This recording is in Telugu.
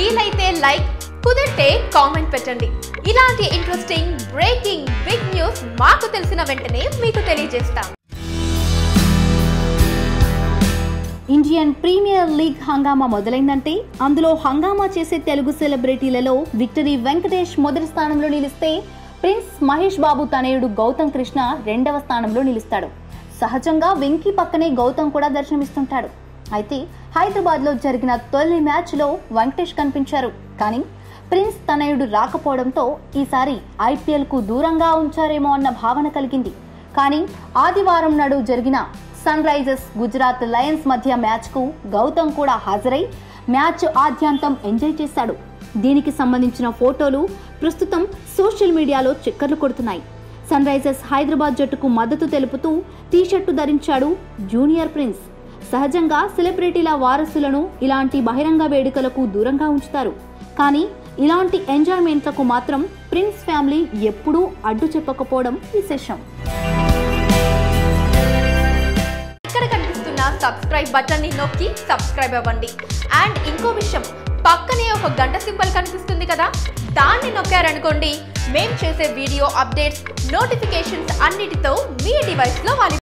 వీలైతే లైక్, కుదిరితే కామెంట్ పెట్టండి. ఇలాంటి ఇంట్రెస్టింగ్ బ్రేకింగ్ బిగ్ న్యూస్ మాకు తెలిసిన వెంటనే మీకు తెలియజేస్తాం. ఇండియన్ ప్రీమియర్ లీగ్ హంగామా మొదలైందంటే అందులో హంగామా చేసే తెలుగు సెలబ్రిటీలలో విక్టరీ వెంకటేష్ మొదటి స్థానంలో నిలిస్తే ప్రిన్స్ మహేష్ బాబు తనయుడు గౌతమ్ కృష్ణ రెండవ స్థానంలో నిలుస్తాడు. సహజంగా వెంకీ పక్కనే గౌతమ్ కూడా దర్శనమిస్తుంటాడు. అయితే హైదరాబాద్లో జరిగిన తొలి మ్యాచ్లో వెంకటేష్ కనిపించారు. కానీ ప్రిన్స్ తనయుడు రాకపోవడంతో ఈసారి ఐపీఎల్కు దూరంగా ఉంచారేమో అన్న భావన కలిగింది. కానీ ఆదివారం నాడు జరిగిన సన్ రైజర్స్ గుజరాత్ లయన్స్ మధ్య మ్యాచ్కు గౌతమ్ కూడా హాజరై మ్యాచ్ ఆద్యంతం ఎంజాయ్ చేశాడు. దీనికి సంబంధించిన ఫోటోలు ప్రస్తుతం సోషల్ మీడియాలో చక్కర్లు కొడుతున్నాయి. సన్ రైజర్స్ హైదరాబాద్ జట్టుకు మద్దతు తెలుపుతూ టీషర్టు ధరించాడు జూనియర్ ప్రిన్స్. సహజంగా సెలబ్రిటీల వారసులను ఇలాంటి బహిరంగ వేడుకలకు దూరంగా ఉంచుతారు. కానీ ఇలాంటి ఎంజాయ్మెంట్లకు మాత్రం ప్రిన్స్ ఫ్యామిలీ ఎప్పుడూ అడ్డు చెప్పకపోవడం విశేషం. ఇక్కడ కనిపిస్తున్న సబ్స్క్రైబ్ బటన్ ని నొక్కి సబ్స్క్రైబ్ అవ్వండి. అండ్ ఇంకో విషయం, పక్కనే ఒక గంట సింబల్ కనిపిస్తుంది కదా, దాన్ని నొక్కారనుకోండి, మేము చేసే వీడియో అప్డేట్స్, నోటిఫికేషన్స్ అన్నిటితో మీ డివైస్లో